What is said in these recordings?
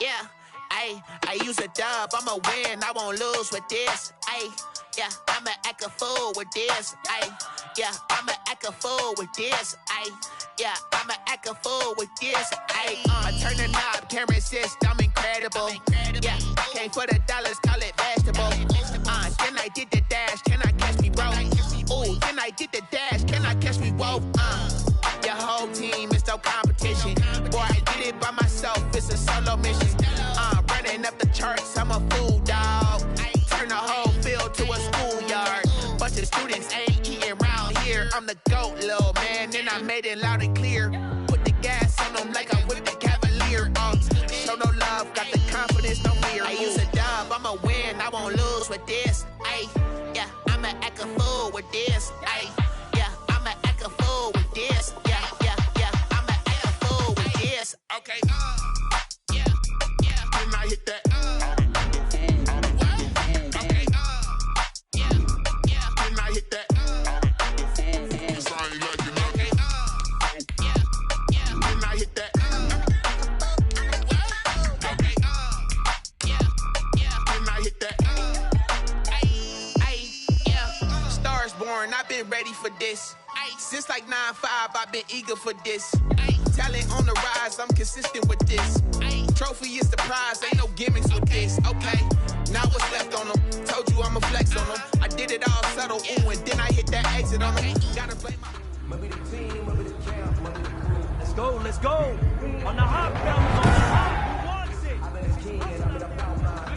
Yeah, I use a dub, I'ma win, I won't lose with this. Yeah, I'ma act a fool with this. Yeah, I'ma act a fool with this. Yeah, I'ma act a fool with this. I turn the knob, can't resist, I'm incredible. Yeah, came for the dollars, call it vegetable. Then I did the dash, can I catch me, bro? Ooh, then I did the dash, can I catch me, whoa? Your whole team is no competition. Boy, I did it by myself, it's a solo mission. Running up the charts, I'm a fool, dog. Turn the whole field to a schoolyard. Bunch of students ain't eating round here. I'm the GOAT, little man, and I made it loud and clear. Put the gas on them like I'm with the Cavalier. Show no love, got the confidence, no fear. I use a dub, I'ma win, I won't lose with this. Yeah, I'ma act a fool with this. Yeah, I'ma act a fool with this. Yeah, I'ma act a fool with this. Okay, yeah, when I hit that. I've been ready for this. Since like 9-5, I've been eager for this. Talent on the rise, I'm consistent with this. Trophy is the prize, ain't no gimmicks with this. Okay, now what's left on them? Told you I'ma flex on them. I did it all subtle, ooh, and then I hit that exit on them. Gotta play my... Let's go, let's go. On the hop, fellas, on the hop. Who wants it? I've been a king and I'm about mine.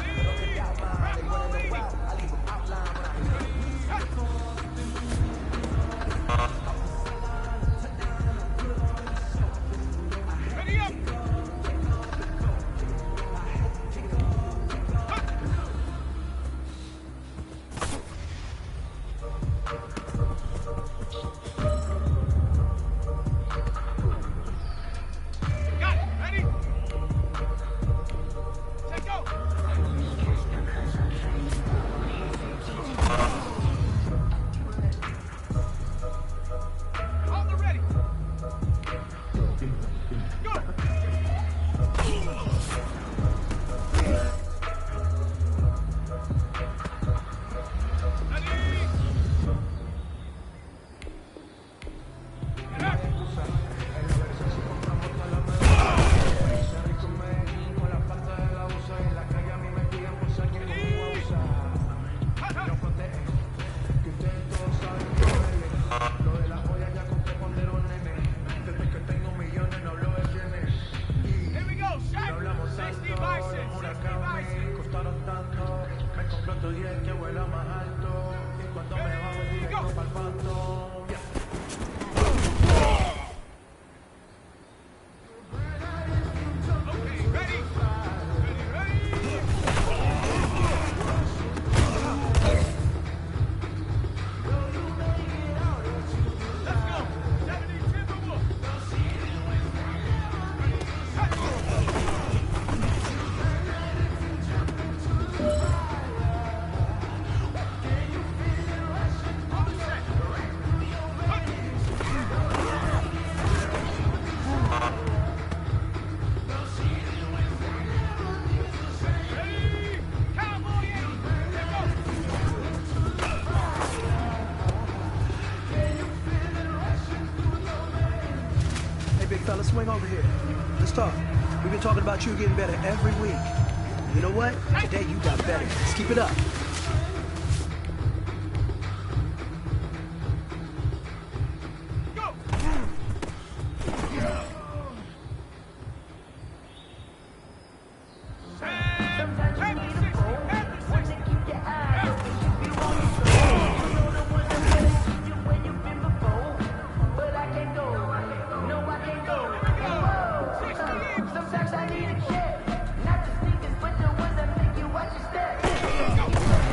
Swing over here. Let's talk. We've been talking about you getting better every week. You know what? Today you got better. Let's keep it up. Sometimes I need a check, not the sneakers, but the ones that make you watch your step.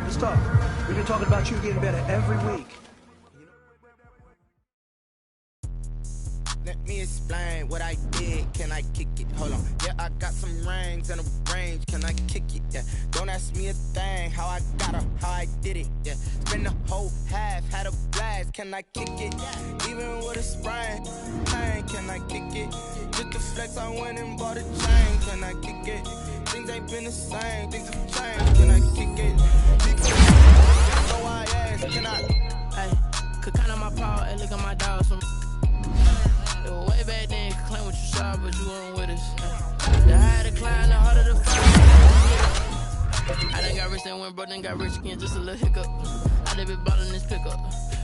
Let's talk. We've been talking about you getting better every week. Let me explain what I did. Can I kick it? Hold on. Yeah, I got some rings and a range. Can I kick it? Yeah. Don't ask me a thing. How I got her, how I did it. Yeah. Spend the whole half, had a blast. Can I kick it? Even with a sprain, pain. Can I kick it? Just the flex, I went and bought a chain. Can I kick it? Things ain't been the same. Things have changed. Can I kick it? So I asked, can I? Hey, could count on my power and look at my dogs from. It was way back then, could claim what you saw, but you weren't with us. The higher the climb, the harder the fight. I done got rich and went broke, then got rich again, just a little hiccup. I done been ballin' this pickup.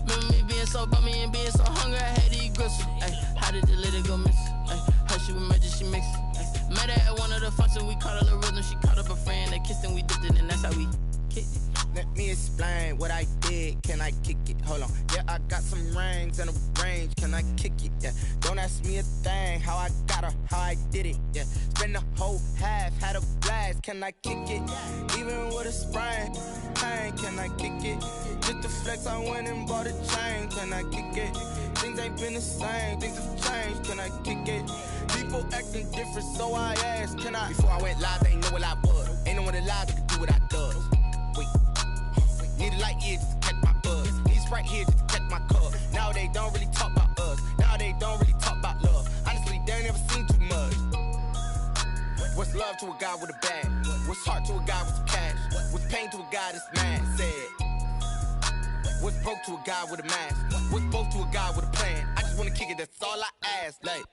Remember me being so bummy and being so hungry, I had to eat gristle. Ay, how did the lady go miss? Ay, her she was magic, she mixed. Ay, met her at one of the functions, we caught a little rhythm. She caught up a friend, they kissed and we dipped it, and that's how we kicked it. Let me explain what I did. Can I kick it? Hold on. Yeah, I got some rings and a range. Can I kick it? Yeah. Don't ask me a thing. How I got her, how I did it. Yeah. Spend the whole half, had a blast. Can I kick it? Even with a sprain, pain. Can I kick it? Just the flex, I went and bought a chain. Can I kick it? Things ain't been the same. Things have changed. Can I kick it? People acting different, so I asked, can I? Before I went live, they ain't know what I was. Ain't no one alive that could do what I does. Wait. Need a light here just to catch my buzz. Need Sprite here just to catch my cup. Now they don't really talk about us. Now they don't really talk about love. Honestly, they ain't never seen too much. What's love to a guy with a bag? What's heart to a guy with some cash? What's pain to a guy that's mad? Said. What's broke to a guy with a mask? What's broke to a guy with a plan? I just wanna kick it, that's all I ask. Like,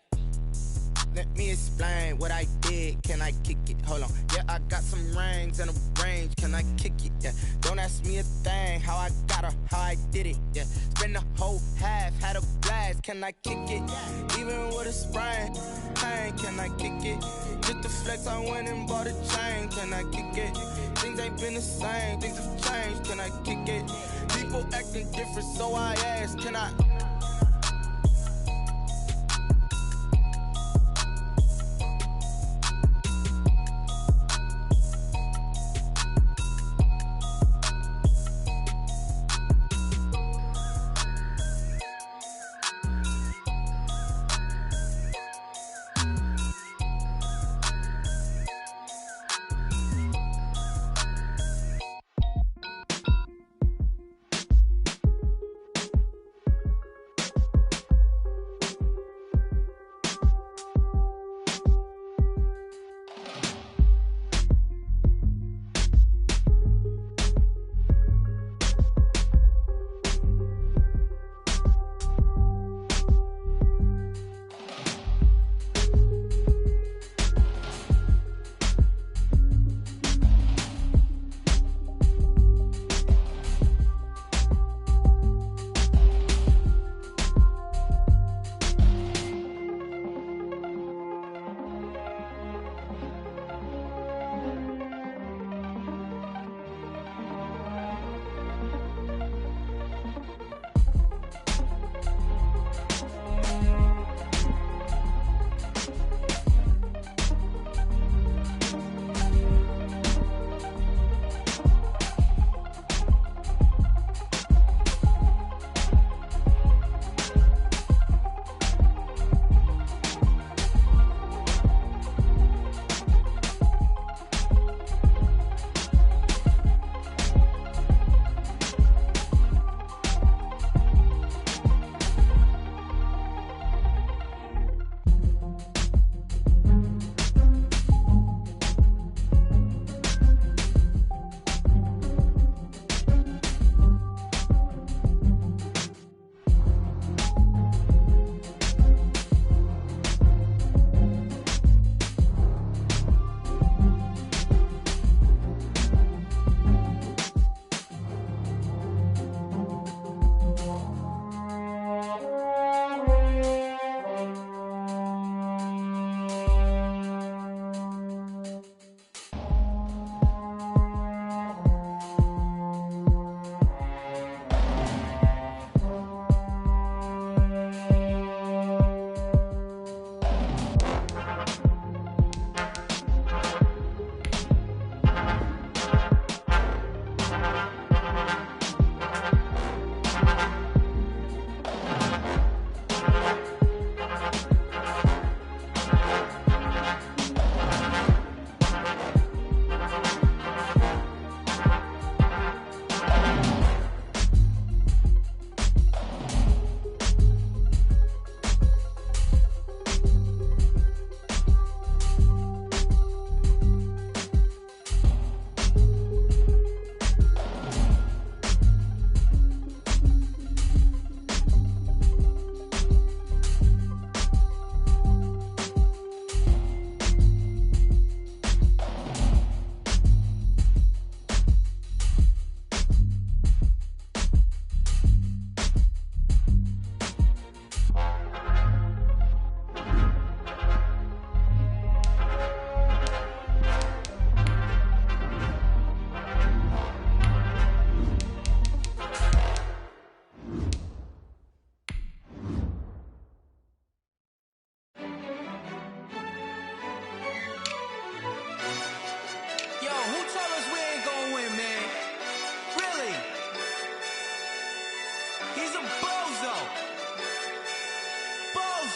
let me explain what I did. Can I kick it? Hold on. Yeah, I got some rings and a range. Can I kick it? Yeah. Don't ask me a thing. How I got her, how I did it. Yeah. Spend the whole half, had a blast. Can I kick it? Even with a sprain, pain. Can I kick it? Just the flex, I went and bought a chain. Can I kick it? Things ain't been the same. Things have changed. Can I kick it? People acting different, so I asked, can I?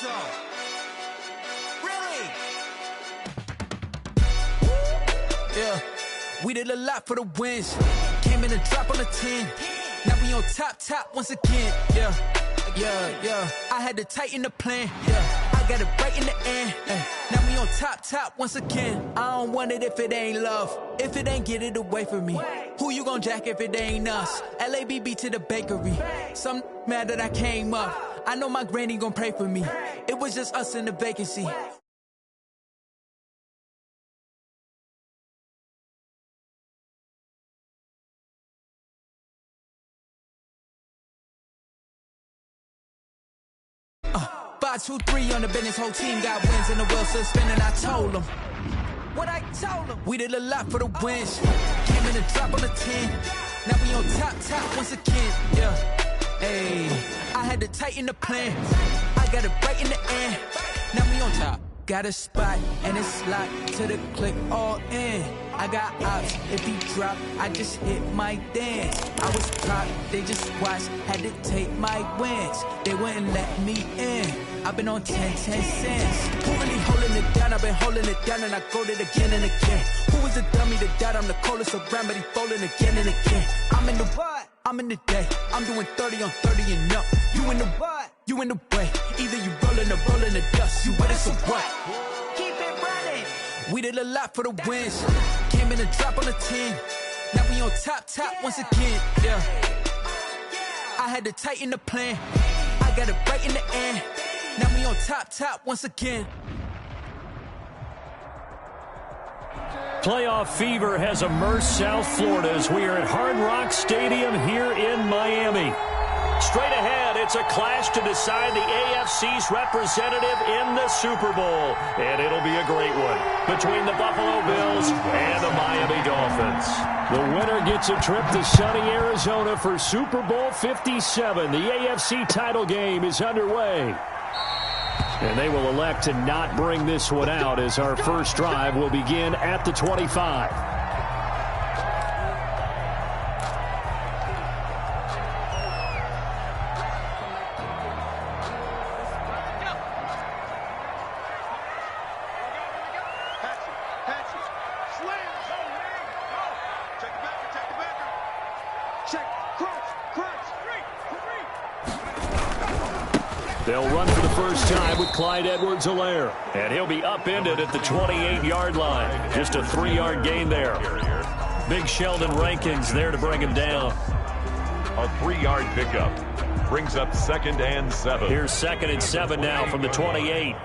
so. Really? Yeah, we did a lot for the wins. Came in a drop on the 10. Now we on top once again. Yeah. I had to tighten the plan. Yeah, I got it right in the end. Now we on top once again. I don't want it if it ain't love. If it ain't, get it away from me. Who you gon' jack if it ain't us? LABB to the bakery. Some mad that I came up. I know my granny gon' pray for me. It was just us in the vacancy. Five, 2, 3 on the business, whole team got wins and the wheels still spinning. I told them what I told them. We did a lot for the wins. Came in a drop on the 10. Now we on top once again. Yeah, hey, I had to tighten the plan. I got it right in the end. Now we on top. Got a spot and it's locked to the click all in. I got ops, if he drop, I just hit my dance. I was proud, they just watched, had to take my wins. They wouldn't let me in. I've been on 10 cents. Who really holding it down? I've been holding it down and I go it again and again. Who was the dummy to doubt? I'm the coldest around, but he folding again and again. I'm in the what? I'm in the day. I'm doing 30 on 30 and up. You in the what? You in the way. Either you rolling or rolling the dust. You with us or what? Keep it running. We did a lot for the wins. Came in a drop on the 10. Now we on top once again. Yeah. I had to tighten the plan. I got it right in the end. Now we on top once again. Playoff fever has immersed South Florida as we are at Hard Rock Stadium here in Miami. Straight ahead, it's a clash to decide the AFC's representative in the Super Bowl. And it'll be a great one between the Buffalo Bills and the Miami Dolphins. The winner gets a trip to sunny Arizona for Super Bowl 57. The AFC title game is underway. And they will elect to not bring this one out as our first drive will begin at the 25. They'll run for the first time with Clyde Edwards-Helaire. And he'll be upended at the 28-yard line. Just a 3-yard gain there. Big Sheldon Rankins there to bring him down. A 3-yard pickup brings up 2nd and 7. Here's 2nd and 7 now from the 28.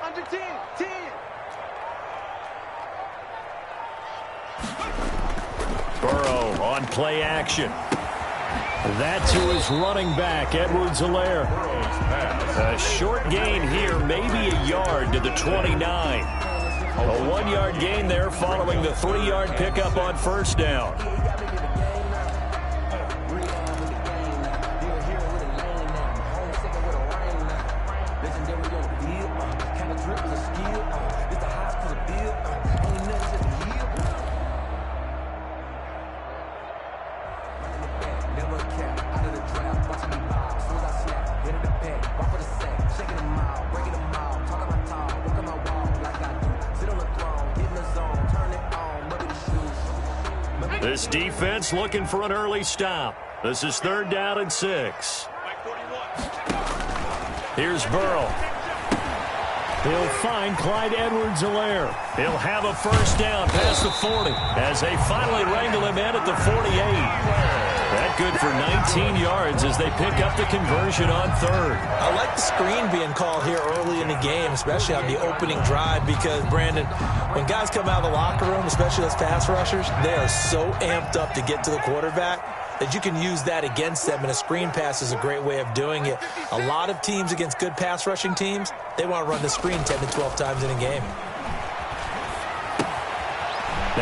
Under 10. Burrow on play action. That to his running back, Edwards-Helaire. A short gain here, maybe a yard to the 29. A 1-yard gain there following the 3-yard pickup on first down. This defense looking for an early stop. This is 3rd down and 6. Here's Burrow. He'll find Clyde Edwards-Helaire. He'll have a first down past the 40 as they finally wrangle him in at the 48. That good for 19 yards as they pick up the conversion on 3rd. I like the screen being called here early in the game, especially on the opening drive, because, Brandon, when guys come out of the locker room, especially those pass rushers, they are so amped up to get to the quarterback that you can use that against them, and a screen pass is a great way of doing it. A lot of teams against good pass rushing teams, they want to run the screen 10 to 12 times in a game.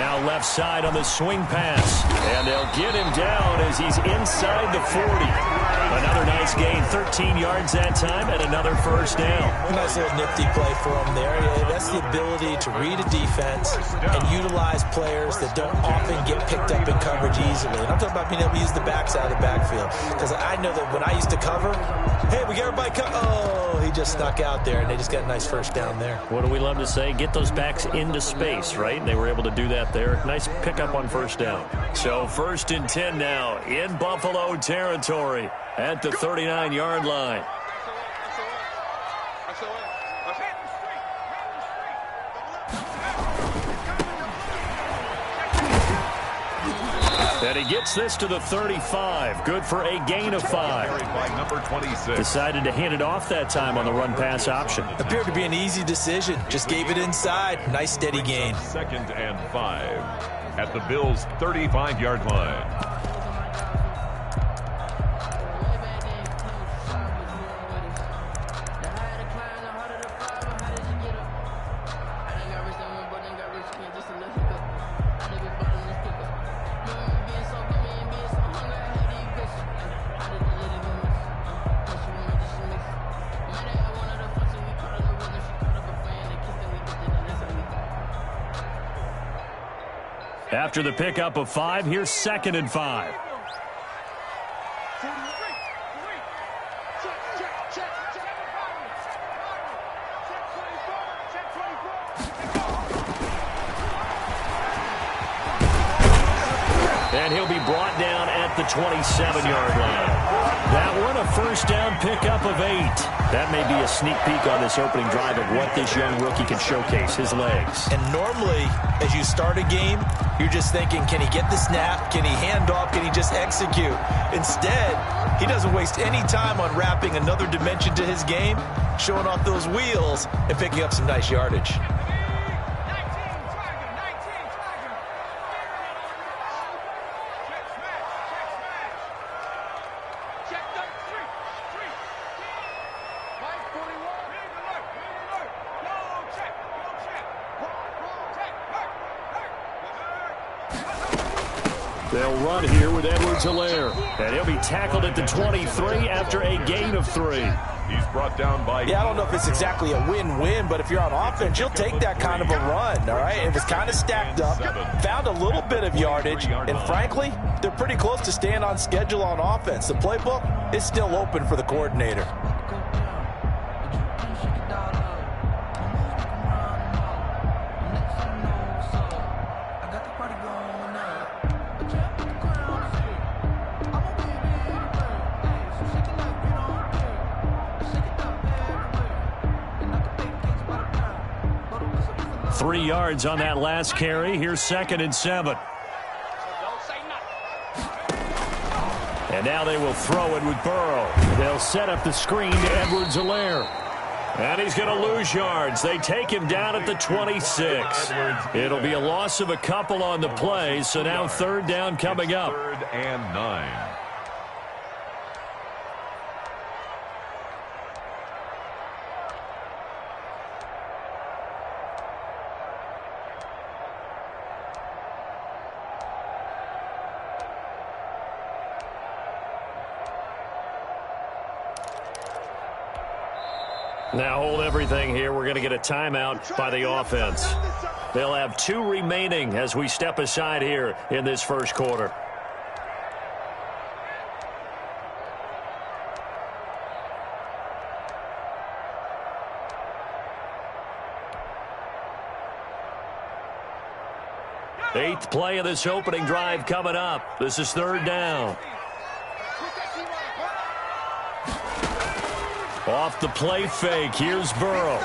Now left side on the swing pass. And they'll get him down as he's inside the 40. Another nice gain, 13 yards that time, and another first down. Nice little nifty play for him there. Yeah, that's the ability to read a defense and utilize players that don't often get picked up in coverage easily. And I'm talking about being able to use the backside of the backfield. Because I know that when I used to cover, hey, we get everybody oh, he just snuck out there, and they just got a nice first down there. What do we love to say? Get those backs into space, right? And they were able to do that there. Nice pickup on first down. So 1st and 10 now in Buffalo territory at the 39-yard line. And he gets this to the 35. Good for a gain of 5. By number 26. Decided to hand it off that time on the run-pass option. Appeared to be an easy decision. Just gave it inside. Nice steady gain. 2nd and 5 at the Bills' 35-yard line. After the pickup of 5, here's 2nd and 5. And he'll be brought down at the 27-yard line. That one, a first down pickup of 8. That may be a sneak peek on this opening drive of what this young rookie can showcase, his legs. And normally, as you start a game, you're just thinking, can he get the snap? Can he hand off? Can he just execute? Instead, he doesn't waste any time on wrapping another dimension to his game, showing off those wheels, and picking up some nice yardage. They'll run here with Edwards-Helaire. And he'll be tackled at the 23 after a gain of 3. He's brought down by... Yeah, I don't know if it's exactly a win-win, but if you're on offense, you'll take that kind of a run, all right? It was kind of stacked up, found a little bit of yardage, and frankly, they're pretty close to staying on schedule on offense. The playbook is still open for the coordinator. Three yards on that last carry. Here's 2nd and 7. And now they will throw it with Burrow. They'll set up the screen to Edwards-Helaire. And he's going to lose yards. They take him down at the 26. It'll be a loss of a couple on the play, so now 3rd down coming up. 3rd and 9. Now hold everything here. We're going to get a timeout by the offense. They'll have 2 remaining as we step aside here in this first quarter. Eighth play of this opening drive coming up. This is 3rd down. Off the play fake, here's Burrow.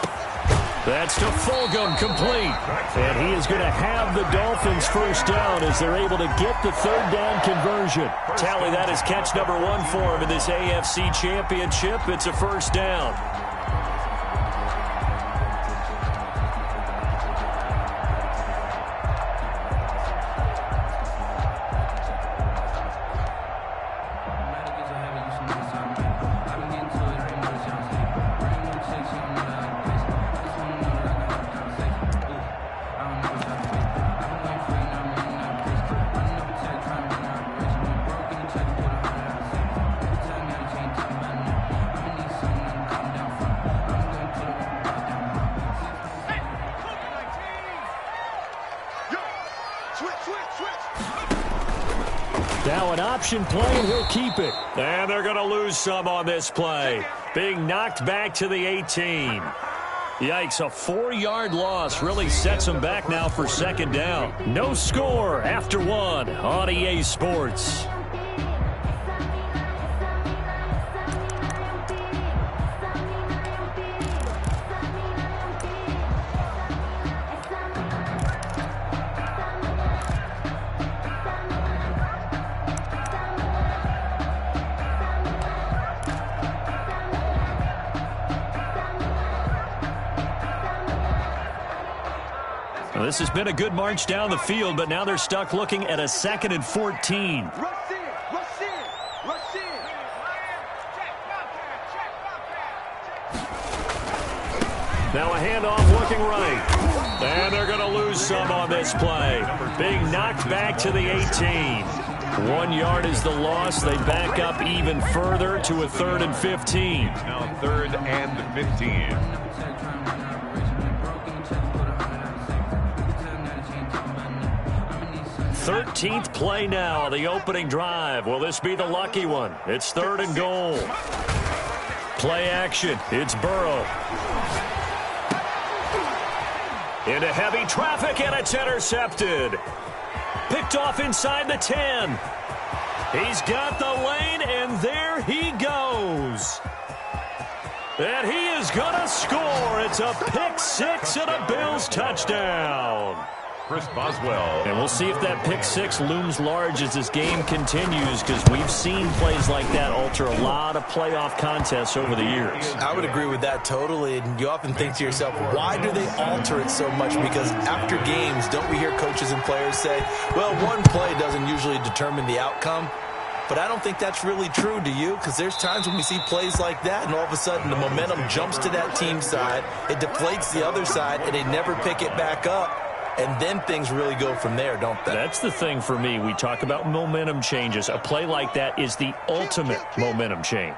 That's to Fulgham, complete. And he is going to have the Dolphins first down as they're able to get the 3rd down conversion. Tally, that is catch number 1 for him in this AFC Championship. It's a first down. Now an option play, and he'll keep it. And they're going to lose some on this play. Being knocked back to the 18. Yikes, a 4-yard loss really sets them back now for second down. No score after 1 on EA Sports. Well, this has been a good march down the field, but now they're stuck looking at a 2nd and 14. Now a handoff looking right. And they're going to lose some on this play. Being knocked back to the 18. 1 yard is the loss. They back up even further to a 3rd and 15. Now 3rd and 15. 13th play now, the opening drive. Will this be the lucky one? It's 3rd and goal. Play action. It's Burrow. Into heavy traffic, and it's intercepted. Picked off inside the 10. He's got the lane, and there he goes. And he is going to score. It's a pick 6 and a Bills touchdown. Chris Boswell. And we'll see if that pick 6 looms large as this game continues, because we've seen plays like that alter a lot of playoff contests over the years. I would agree with that totally. And you often think to yourself, why do they alter it so much? Because after games, don't we hear coaches and players say, well, one play doesn't usually determine the outcome. But I don't think that's really true, do you? Because there's times when we see plays like that, and all of a sudden the momentum jumps to that team side, it deflates the other side, and they never pick it back up. And then things really go from there, don't they? That's the thing for me. We talk about momentum changes. A play like that is the ultimate momentum change.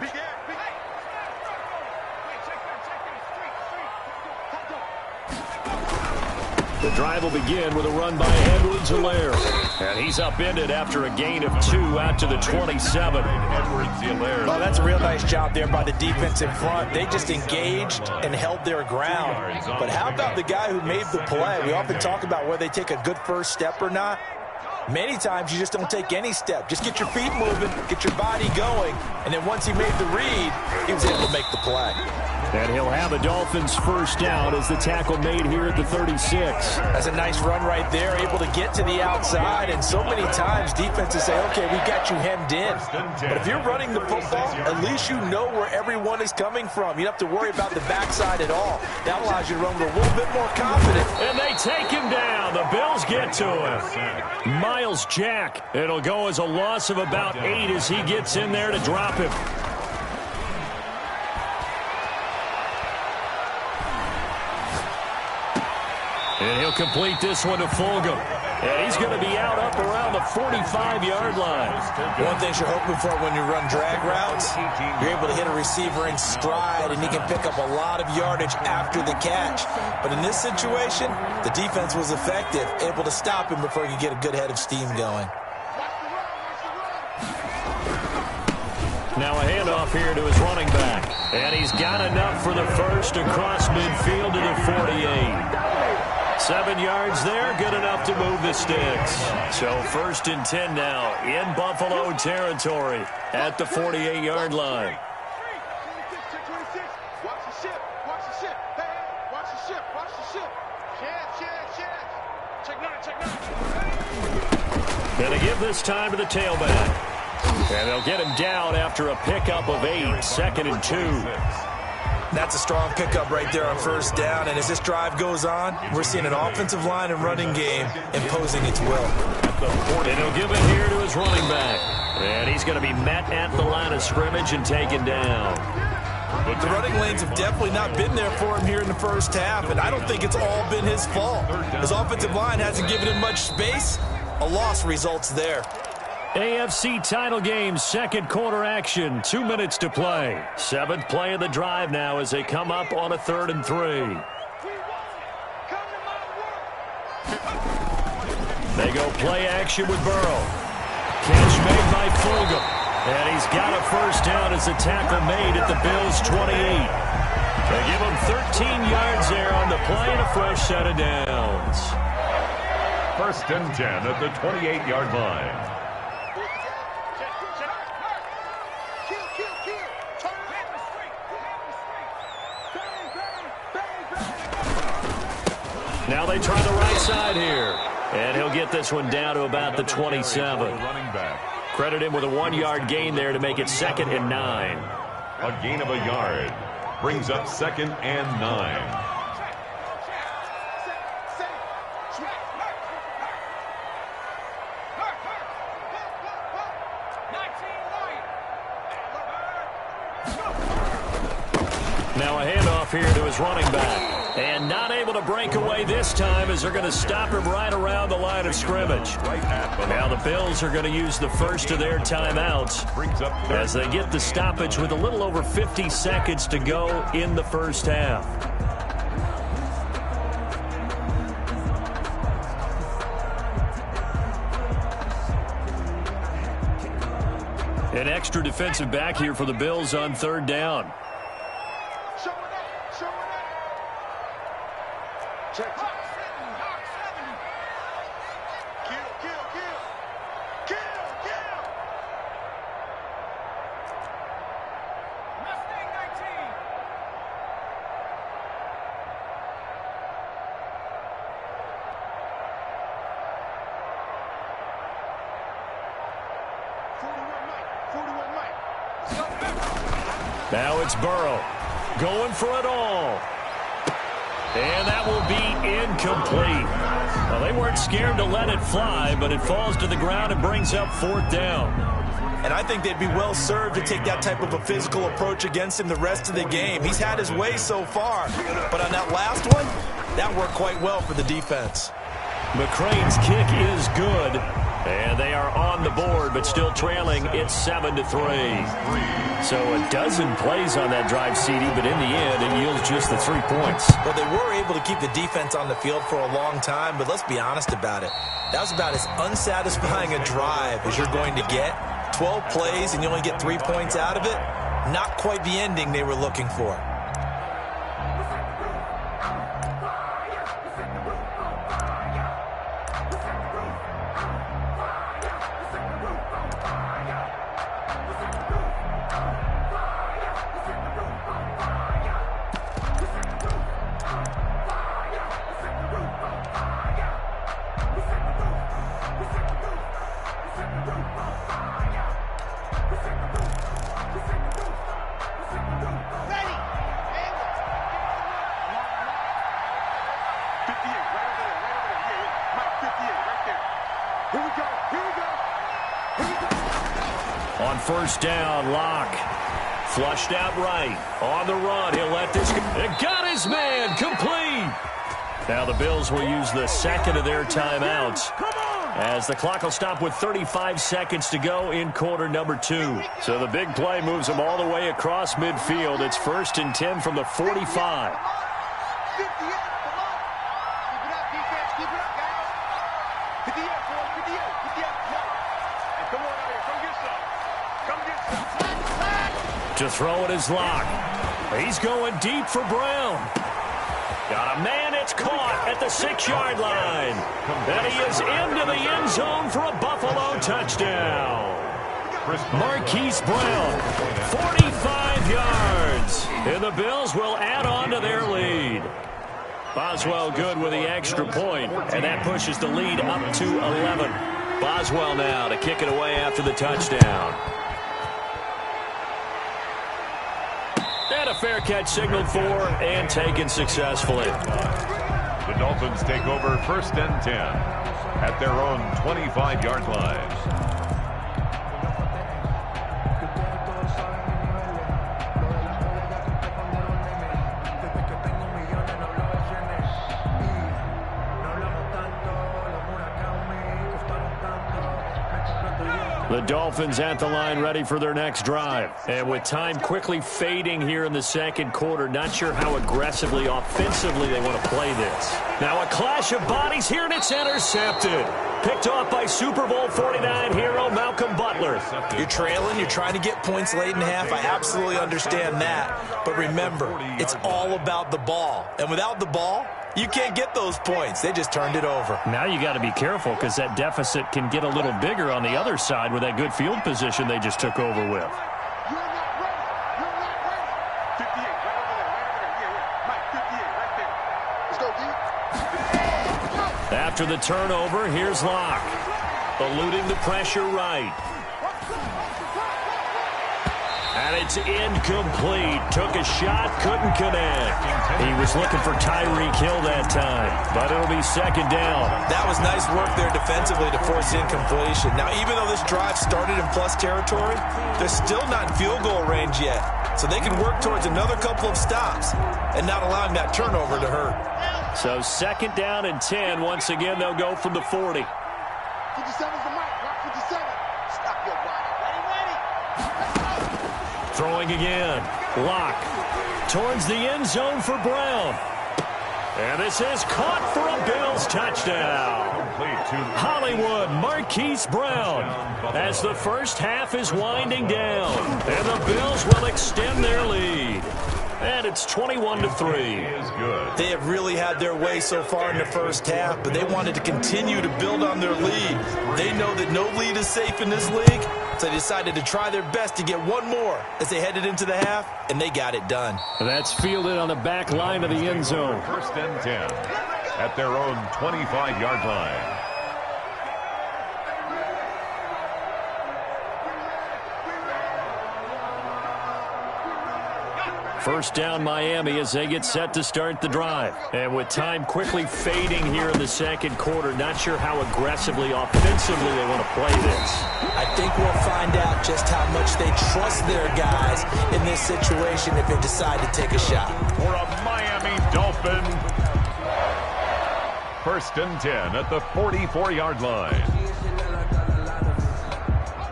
The drive will begin with a run by Edwards-Helaire. And he's upended after a gain of 2 out to the 27. Edwards-Helaire. Oh, that's a real nice job there by the defense in front. They just engaged and held their ground. But how about the guy who made the play? We often talk about whether they take a good first step or not. Many times you just don't take any step. Just get your feet moving, get your body going, and then once he made the read, he was able to make the play. And he'll have a Dolphins first down as the tackle made here at the 36. That's a nice run right there, able to get to the outside. And so many times defenses say, okay, we got you hemmed in. But if you're running the football, at least you know where everyone is coming from. You don't have to worry about the backside at all. That allows you to run with a little bit more confidence. And they take him down. The Bills get to him. Miles Jack. It'll go as a loss of about 8 as he gets in there to drop him. And he'll complete this one to Fulgham. And he's going to be out up around the 45-yard line. One thing you're hoping for when you run drag routes, you're able to hit a receiver in stride, and he can pick up a lot of yardage after the catch. But in this situation, the defense was effective, able to stop him before he could get a good head of steam going. Now a handoff here to his running back. And he's got enough for the first across midfield to the 48. 7 yards there, good enough to move the sticks. So 1st and 10 now in Buffalo territory at the 48-yard line. Watch the ship. Watch the ship. Hey, watch the ship. Watch the ship. Check 9. Going to give this time to the tailback. And they'll get him down after a pickup of 8, 2nd and 2. That's a strong pickup right there on first down. And as this drive goes on, we're seeing an offensive line and running game imposing its will. And he'll give it here to his running back. And he's going to be met at the line of scrimmage and taken down. The running lanes have definitely not been there for him here in the first half, and I don't think it's all been his fault. His offensive line hasn't given him much space. A loss results there. AFC title game, 2nd quarter action, 2 minutes to play. 7th play of the drive now as they come up on a 3rd and 3. They go play action with Burrow. Catch made by Fulgham. And he's got a first down as a tackle made at the Bills' 28. They give him 13 yards there on the play and a fresh set of downs. 1st and 10 at the 28-yard line. Now they try the right side here. And he'll get this one down to about the 27. Credit him with a 1-yard gain there to make it 2nd and 9. A gain of a yard brings up 2nd and 9. Now a handoff here to his running back. And not able to break away this time as they're going to stop him right around the line of scrimmage. Now the Bills are going to use the first of their timeouts as they get the stoppage with a little over 50 seconds to go in the first half. An extra defensive back here for the Bills on 3rd down. Now it's Burrow going for it all. And that will be incomplete. Well, they weren't scared to let it fly, but it falls to the ground and brings up 4th down. And I think they'd be well served to take that type of a physical approach against him the rest of the game. He's had his way so far, but on that last one, that worked quite well for the defense. McCrane's kick is good, and they are on the board, but still trailing. It's 7-3. So a dozen plays on that drive, CD, but in the end, it yields just the 3 points. Well, they were able to keep the defense on the field for a long time, but let's be honest about it. That was about as unsatisfying a drive as you're going to get. 12 plays, and you only get 3 points out of it. Not quite the ending they were looking for. On 1st down, Locke. Flushed out right. On the run, he'll let this go. It got his man complete. Now the Bills will use the 2nd of their timeouts as the clock will stop with 35 seconds to go in quarter number 2. So the big play moves them all the way across midfield. It's 1st and 10 from the 45. To throw it is Locke. He's going deep for Brown. Got a man, it's caught at the 6-yard line. And he is into the end zone for a Buffalo touchdown. Marquise Brown, 45 yards. And the Bills will add on to their lead. Boswell good with the extra point, and that pushes the lead up to 11. Boswell now to kick it away after the touchdown. And a fair catch signaled for and taken successfully. The Dolphins take over 1st and 10 at their own 25-yard line. The Dolphins at the line ready for their next drive. And with time quickly fading here in the second quarter, not sure how aggressively, offensively they want to play this. Now a clash of bodies here, and it's intercepted. Picked off by Super Bowl 49 hero Malcolm Butler. You're trailing, you're trying to get points late in half. I absolutely understand that. But remember, it's all about the ball. And without the ball, you can't get those points. They just turned it over. Now you got to be careful because that deficit can get a little bigger on the other side with that good field position they just took over with. You're not ready. You're not ready. 58, right over there. Right over there. Yeah. Mike, 58, right there. Let's go, D. After the turnover, here's Locke. Eluding the pressure right. And it's incomplete. Took a shot, couldn't connect. He was looking for Tyreek Hill that time, but it'll be second down. That was nice work there defensively to force incompletion. Now, even though this drive started in plus territory, they're still not in field goal range yet. So they can work towards another couple of stops and not allowing that turnover to hurt. So second down and 10. Once again, they'll go from the 40. 57's the mic. Rock 57. Stop your body. Ready. Throwing again. Locke towards the end zone for Brown. And this is caught for a Bills touchdown. Hollywood Marquise Brown as the first half is winding down. And the Bills will extend their lead. And it's 21-3. They have really had their way so far in the first half, but they wanted to continue to build on their lead. They know that no lead is safe in this league, so they decided to try their best to get one more as they headed into the half, and they got it done. That's fielded on the back line of the end zone. First and 10 at their own 25-yard line. First down Miami as they get set to start the drive. And with time quickly fading here in the second quarter, not sure how aggressively, offensively they want to play this. I think we'll find out just how much they trust their guys in this situation if they decide to take a shot. For a Miami Dolphin. First and 10 at the 44-yard line.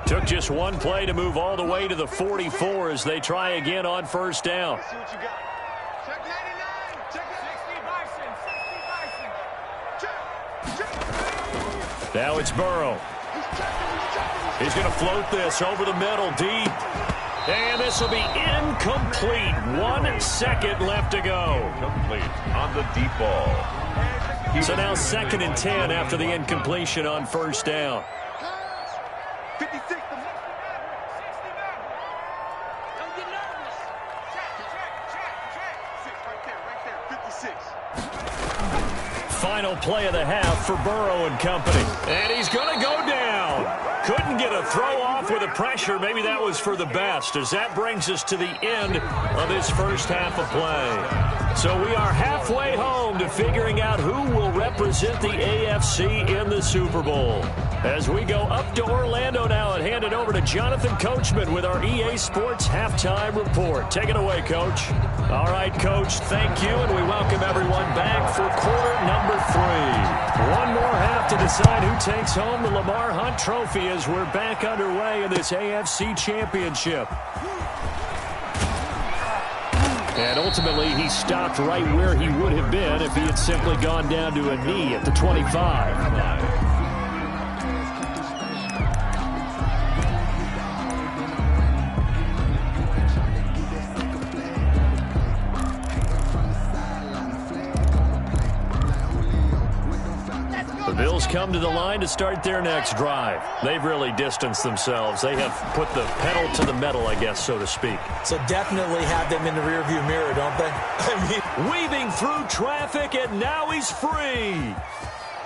Took just one play to move all the way to the 44 as they try again on first down. See what you got. Check 99. Check 60 Bison. 60 Bison. Check. Now it's Burrow. He's going to float this over the middle deep. And this will be incomplete. 1 second left to go. Complete on the deep ball. So now second and 10 after the incompletion on first down. 56. Final play of the half for Burrow and company. And he's going to go down. Couldn't get a throw off with the pressure. Maybe that was for the best, as that brings us to the end of this first half of play. So we are halfway home to figuring out who will represent the AFC in the Super Bowl. As we go up to Orlando now and hand it over to Jonathan Coachman with our EA Sports Halftime Report. Take it away, Coach. All right, Coach, thank you, and we welcome everyone back for quarter number 3. One more half to decide who takes home the Lamar Hunt Trophy as we're back underway in this AFC Championship. And ultimately, he stopped right where he would have been if he had simply gone down to a knee at the 25. The Bills come to the line to start their next drive. They've really distanced themselves. They have put the pedal to the metal, I guess, so to speak. So definitely have them in the rearview mirror, don't they? Weaving through traffic, and now he's free.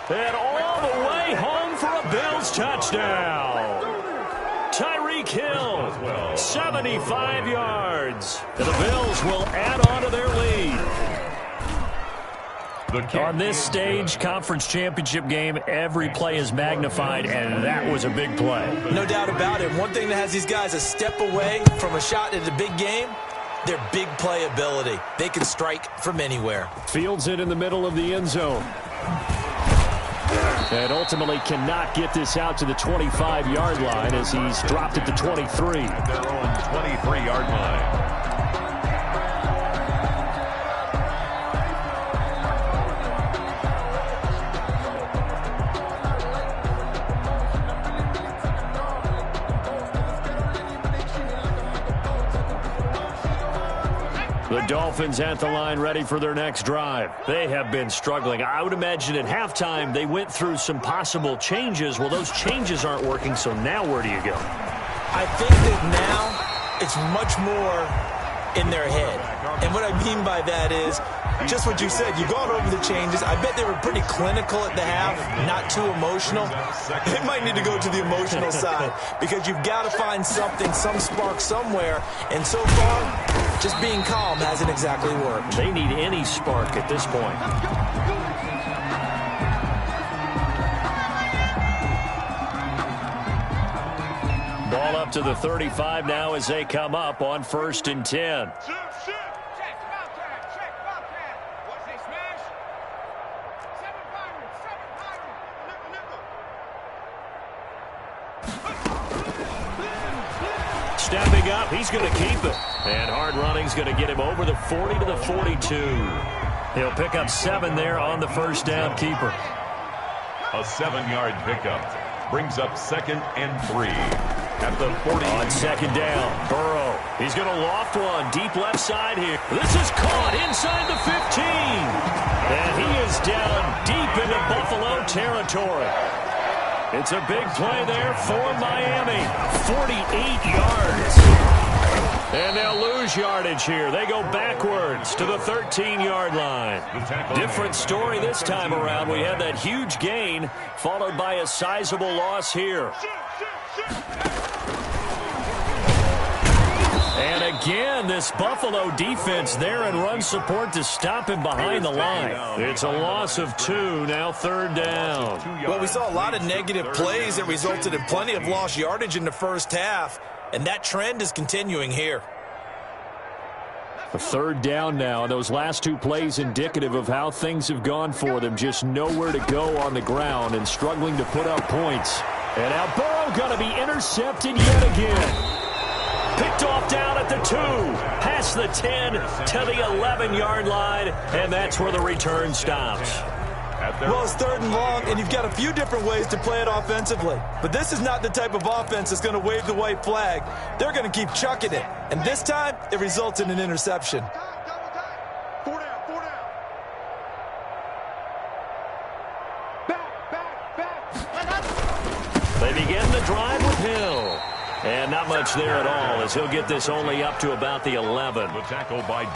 And all the way home for a Bills touchdown. Tyreek Hill, 75 yards. And the Bills will add on to their lead. On this stage, conference championship game, every play is magnified, and that was a big play. No doubt about it. One thing that has these guys a step away from a shot at the big game, their big play ability. They can strike from anywhere. Fields it in the middle of the end zone. And ultimately cannot get this out to the 25-yard line as he's dropped at the 23. At their own 23-yard line. The Dolphins at the line ready for their next drive. They have been struggling. I would imagine at halftime they went through some possible changes. Well, those changes aren't working, so now where do you go? I think that now it's much more in their head. And what I mean by that is just what you said. You've gone over the changes. I bet they were pretty clinical at the half, not too emotional. They might need to go to the emotional side because you've got to find something, some spark somewhere. And so far, just being calm hasn't exactly worked. They need any spark at this point. Ball up to the 35 now as they come up on 1st and 10. Stepping up, he's going to keep it. And hard running's going to get him over the 40 to the 42. He'll pick up 7 there on the first down keeper. A 7-yard pickup brings up 2nd and 3 at the 40. On 2nd down, Burrow. He's going to loft one deep left side here. This is caught inside the 15. And he is down deep into Buffalo territory. It's a big play there for Miami. 48 yards. And they'll lose yardage here. They go backwards to the 13-yard line. Different story this time around. We had that huge gain followed by a sizable loss here. And again, this Buffalo defense there in run support to stop him behind the line. It's a loss of 2, now 3rd down. Well, we saw a lot of negative plays that resulted in plenty of lost yardage in the first half, and that trend is continuing here. A 3rd down now, and those last 2 plays indicative of how things have gone for them. Just nowhere to go on the ground and struggling to put up points. And now Burrow going to be intercepted yet again. Picked off down at the 2, past the 10 to the 11-yard line, and that's where the return stops. Well, it's 3rd and long, and you've got a few different ways to play it offensively. But this is not the type of offense that's going to wave the white flag. They're going to keep chucking it, and this time it results in an interception. 4 down, 4 down. Back. They begin the drive with Hill. And not much there at all as he'll get this only up to about the 11.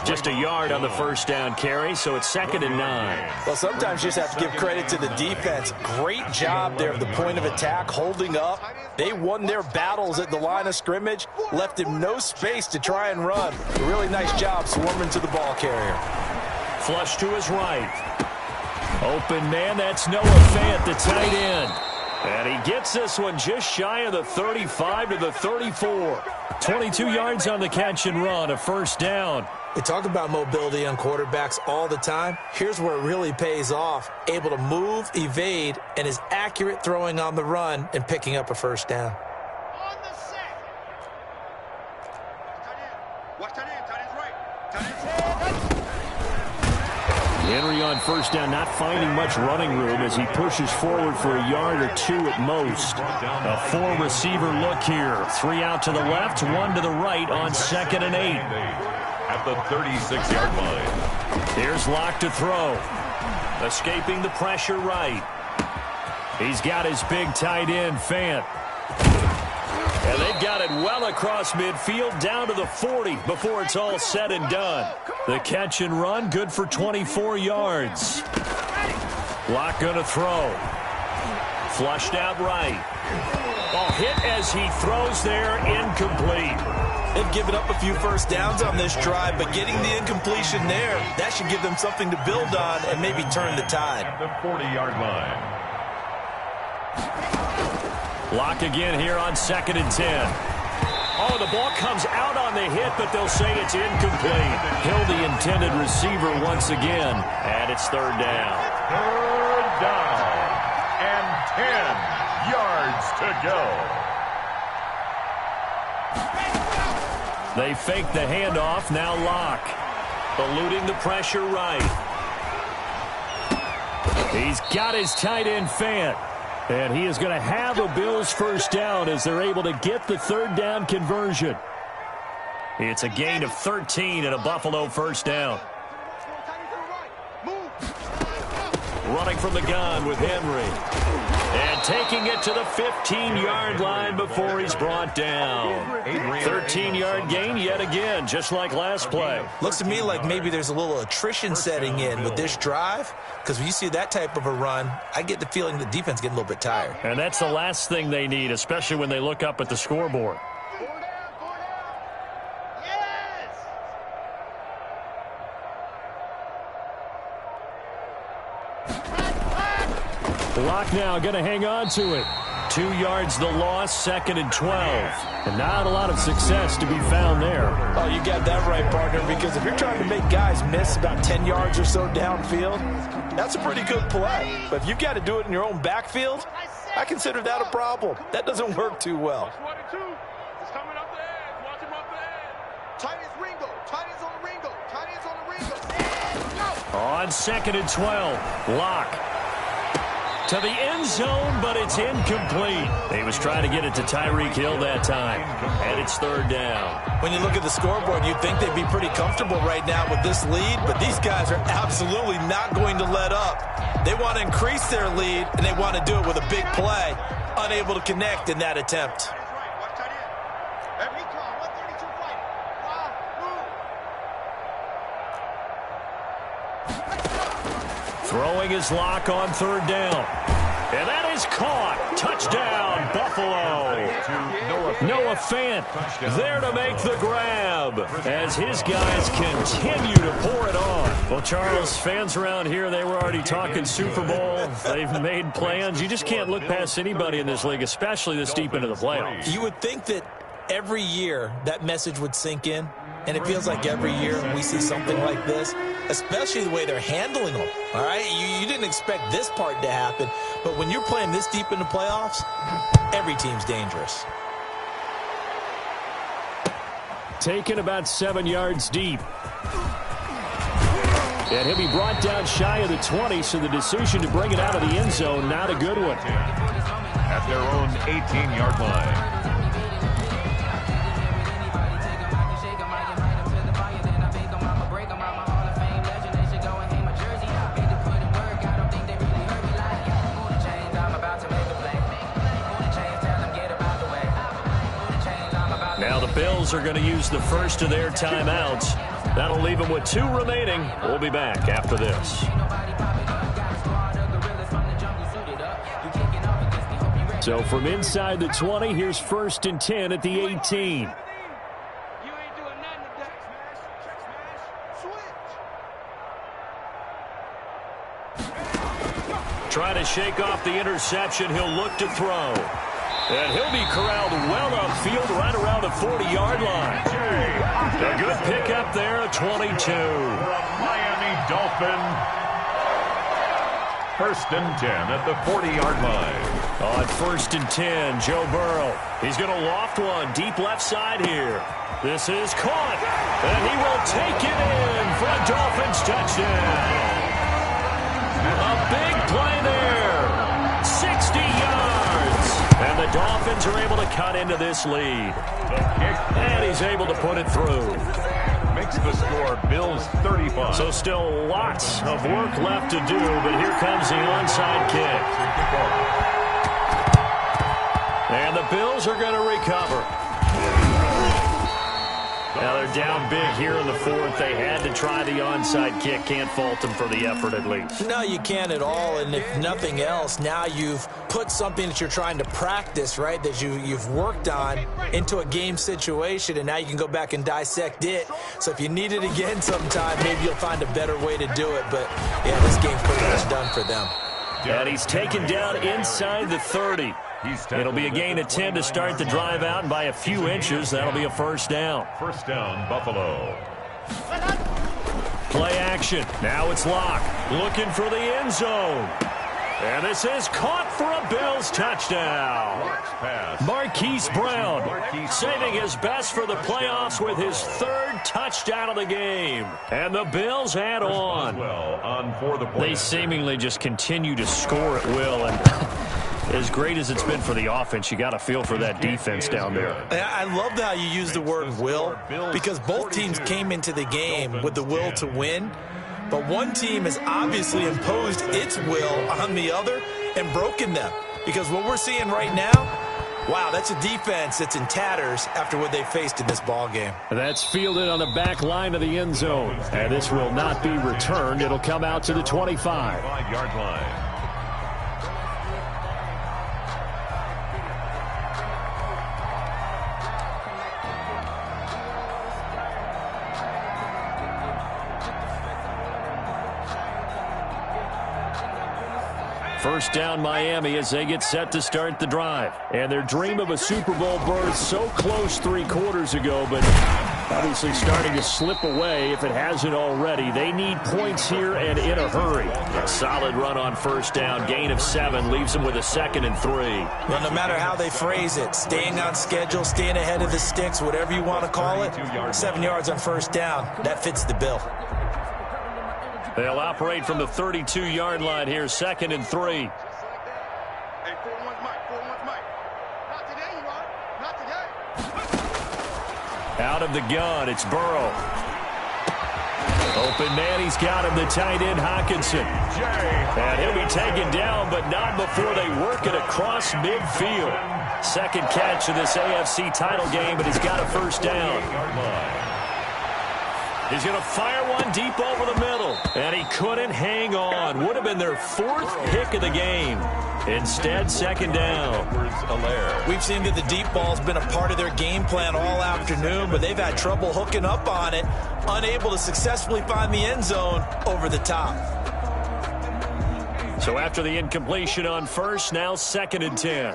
Just a yard on the first down carry, so it's 2nd and 9. Well, sometimes you just have to give credit to the defense. Great job there at the point of attack, holding up. They won their battles at the line of scrimmage, left him no space to try and run. A really nice job swarming to the ball carrier. Flush to his right. Open man, that's Noah Fant, the tight end. And he gets this one just shy of the 35 to the 34. 22 yards on the catch and run, a first down. We talk about mobility on quarterbacks all the time. Here's where it really pays off. Able to move, evade, and is accurate throwing on the run and picking up a first down. On the set. Tight end. Watch tight end. Tight end's right. Tight end's right. Henry on first down, not finding much running room as he pushes forward for a yard or 2 at most. A 4-receiver look here. 3 out to the left, 1 to the right on 2nd and 8. At the 36-yard line. Here's Locke to throw. Escaping the pressure right. He's got his big tight end, Fant. And they've got it well across midfield down to the 40 before it's all said and done. The catch and run, good for 24 yards. Locke going to throw. Flushed out right. Ball hit as he throws there, incomplete. They've given up a few first downs on this drive, but getting the incompletion there, that should give them something to build on and maybe turn the tide. At the 40-yard line. Locke again here on 2nd and 10. Oh, the ball comes out on the hit, but they'll say it's incomplete. Hill, the intended receiver once again, and it's 3rd down. 3rd down. yards to go. They fake the handoff. Now Locke. Eluding the pressure right. He's got his tight end Fant. And he is going to have a Bills first down as they're able to get the third down conversion. It's a gain of 13 and a Buffalo first down. Running from the gun with Henry. And taking it to the 15-yard line before he's brought down. 13-yard gain yet again, just like last play. Looks to me like maybe there's a little attrition setting in with this drive, because when you see that type of a run, I get the feeling the defense getting a little bit tired. And that's the last thing they need, especially when they look up at the scoreboard. Locke now going to hang on to it. 2 yards the loss, 2nd and 12. And not a lot of success to be found there. Oh, you got that right, partner, because if you're trying to make guys miss about 10 yards or so downfield, that's a pretty good play. But if you've got to do it in your own backfield, I consider that a problem. That doesn't work too well. On 2nd and 12, Locke. To the end zone, but it's incomplete. He was trying to get it to Tyreek Hill that time. And it's third down. When you look at the scoreboard, you'd think they'd be pretty comfortable right now with this lead, but these guys are absolutely not going to let up. They want to increase their lead, and they want to do it with a big play. Unable to connect in that attempt. Throwing his Lock on third down. And that is caught. Touchdown, Buffalo. Noah Fant there to make the grab as his guys continue to pour it on. Well, Charles, fans around here, they were already talking Super Bowl. They've made plans. You just can't look past anybody in this league, especially this deep into the playoffs. You would think that every year that message would sink in, and it feels like every year we see something like this, especially the way they're handling them, all right? You didn't expect this part to happen, but when you're playing this deep in the playoffs, every team's dangerous. Taken about 7 yards deep. And he'll be brought down shy of the 20, so the decision to bring it out of the end zone, not a good one. At their own 18-yard line. Now the Bills are going to use the first of their timeouts. That'll leave them with 2 remaining. We'll be back after this. So from inside the 20, here's 1st and 10 at the 18. Trying to shake off the interception. He'll look to throw. And he'll be corralled well upfield right around the 40-yard line. A good pickup there, 22. Miami Dolphin. 1st and 10 at the 40-yard line. On 1st and 10, Joe Burrow. He's going to loft one deep left side here. This is caught. And he will take it in for a Dolphins touchdown. A big play there. 60 yards. And the Dolphins are able to cut into this lead. And he's able to put it through. Makes the score Bills 35. So still lots of work left to do, but here comes the onside kick. And the Bills are going to recover. Now they're down big here in the 4th. They had to try the onside kick. Can't fault them for the effort at least. No, you can't at all. And if nothing else, now you've put something that you're trying to practice, right, that you've worked on into a game situation, and now you can go back and dissect it. So if you need it again sometime, maybe you'll find a better way to do it. But, yeah, this game's pretty much done for them. And he's taken down inside the 30. It'll be a gain of 10 to start the drive out, and by a few inches, that'll be a first down. First down, Buffalo. Play action. Now it's Locke looking for the end zone. And this is caught for a Bills touchdown. Marquise Brown saving his best for the playoffs with his third touchdown of the game. And the Bills add on. They seemingly just continue to score at will. And as great as it's been for the offense, you got to feel for that defense down there. I love how you use the word will, because both teams came into the game with the will to win. But one team has obviously imposed its will on the other and broken them. Because what we're seeing right now, wow, that's a defense that's in tatters after what they faced in this ball game. That's fielded on the back line of the end zone. And this will not be returned. It'll come out to the 25-yard line. First down Miami as they get set to start the drive. And their dream of a Super Bowl berth so close 3 quarters ago, but obviously starting to slip away if it hasn't already. They need points here and in a hurry. A solid run on first down. Gain of 7 leaves them with a 2nd and 3. Well, no matter how they phrase it, staying on schedule, staying ahead of the sticks, whatever you want to call it, 7 yards on first down, that fits the bill. They'll operate from the 32-yard line here, 2nd and 3. Hey, 4-1's Mike. 4-1's Mike. Not today, you are. Not today. Out of the gun, it's Burrow. Open man, he's got him, the tight end, Hockenson. And he'll be taken down, but not before they work it across midfield. Second catch of this AFC title game, but he's got a first down. He's going to fire one deep over the middle. And he couldn't hang on. Would have been their 4th pick of the game. Instead, second down. We've seen that the deep ball's been a part of their game plan all afternoon, but they've had trouble hooking up on it, unable to successfully find the end zone over the top. So after the incompletion on first, now 2nd and 10.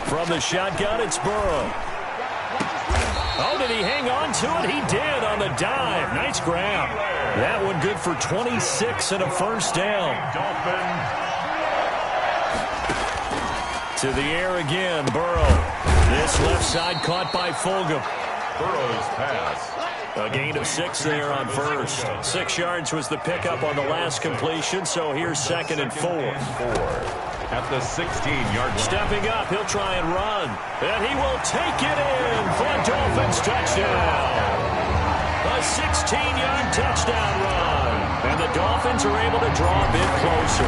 From the shotgun, it's Burrow. Oh, did he hang on to it? He did on the dive. Nice grab. That one good for 26 and a first down. To the air again, Burrow. This left side caught by Fulgham. Burrow's pass. A gain of 6 there on first. 6 yards was the pickup on the last completion, so here's 2nd and 4. At the 16-yard line. Stepping up, he'll try and run. And he will take it in for a Dolphins touchdown. A 16-yard touchdown run. And the Dolphins are able to draw a bit closer.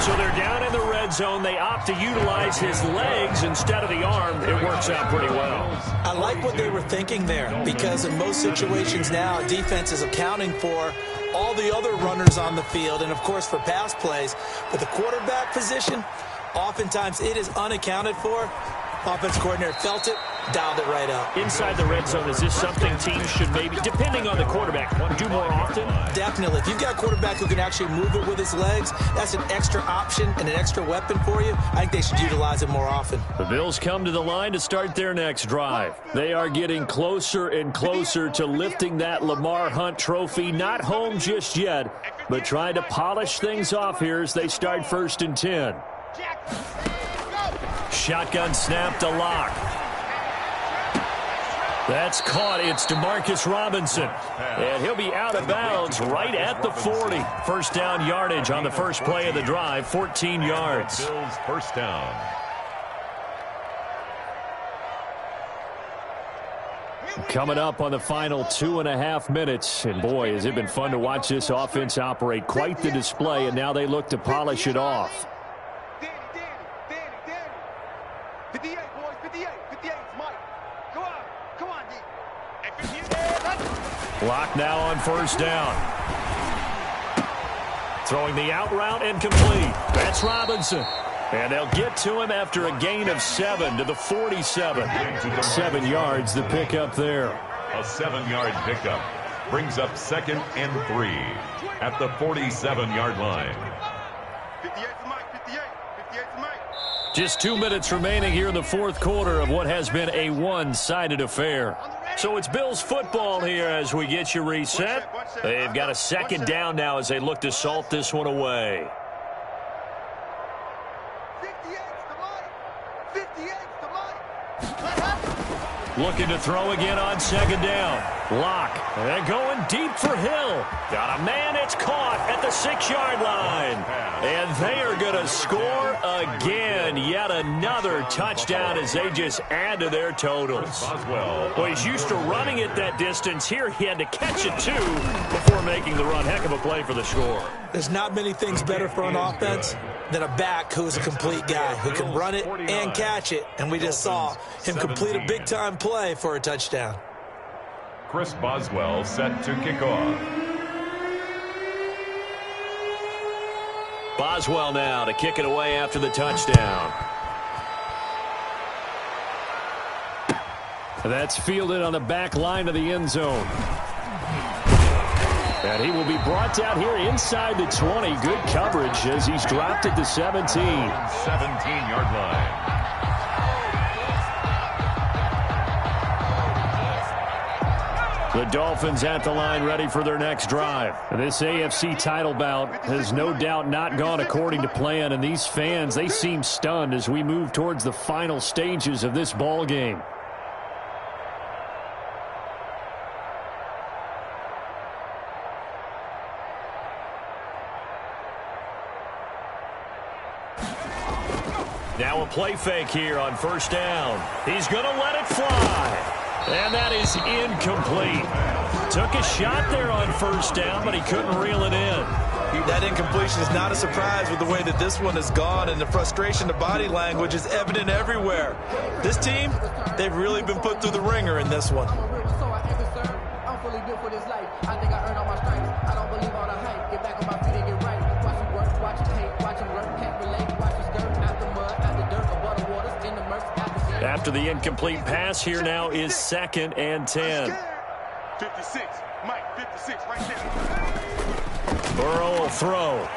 So they're down in the red zone. They opt to utilize his legs instead of the arm. It works out pretty well. I like what they were thinking there, because in most situations now, defense is accounting for all the other runners on the field and, of course, for pass plays. But the quarterback position, oftentimes it is unaccounted for. Offense coordinator felt it, dialed it right up. Inside the red zone, is this something teams should maybe, depending on the quarterback, do more often? Definitely. If you've got a quarterback who can actually move it with his legs, that's an extra option and an extra weapon for you. I think they should utilize it more often. The Bills come to the line to start their next drive. They are getting closer and closer to lifting that Lamar Hunt trophy. Not home just yet, but trying to polish things off here as they start 1st and 10. Shotgun snap to Lock. That's caught. It's DeMarcus Robinson. And he'll be out of bounds right at the 40. First down yardage on the first play of the drive, 14 yards. Bills first down. Coming up on the final 2.5 minutes. And boy, has it been fun to watch this offense operate. Quite the display, and now they look to polish it off. 58, boys, 58. 58, Mike. Come on, D. Block now on first down. Throwing the out route incomplete. That's Robinson. And they'll get to him after a gain of 7 to the 47. 7 yards, the pickup there. A 7-yard pickup brings up 2nd and 3 at the 47-yard line. 58 for Mike, 58. 58 for Mike. Just 2 minutes remaining here in the fourth quarter of what has been a one-sided affair. So it's Bills football here as we get you reset. They've got a second down now as they look to salt this one away. 58's the mic. Looking to throw again on second down. Lock. And going deep for Hill. Got a man. It's caught at the 6-yard line. And they are going to score again. Yet another touchdown as they just add to their totals. Well, he's used to running it that distance. Here he had to catch it, too, before making the run. Heck of a play for the score. There's not many things better for an offense than a back who's a complete guy, who can run it and catch it. And we just saw him complete a big-time play for a touchdown. Chris Boswell set to kick off. Boswell now to kick it away after the touchdown. That's fielded on the back line of the end zone. And he will be brought down here inside the 20. Good coverage as he's dropped at the 17. 17-yard line. The Dolphins at the line ready for their next drive. This AFC title bout has no doubt not gone according to plan, and these fans, they seem stunned as we move towards the final stages of this ball game. Now a play fake here on first down. He's going to let it fly. And that is incomplete. Took a shot there on first down, but he couldn't reel it in. That incompletion is not a surprise with the way that this one has gone, and the frustration, the body language is evident everywhere. This team, they've really been put through the ringer in this one. I'm fully built for this life. I think I earned all my stripes. I don't believe all the hype. Get back on my feet and get right. Watch him work, watch him hate, watch him work, can't relate. Watch him skirt out the mud, out the dirt, above the waters, in the murk, out the sand. After the incomplete pass, here now is 2nd and 10. 56, Mike, 56, right there. Burrow will throw.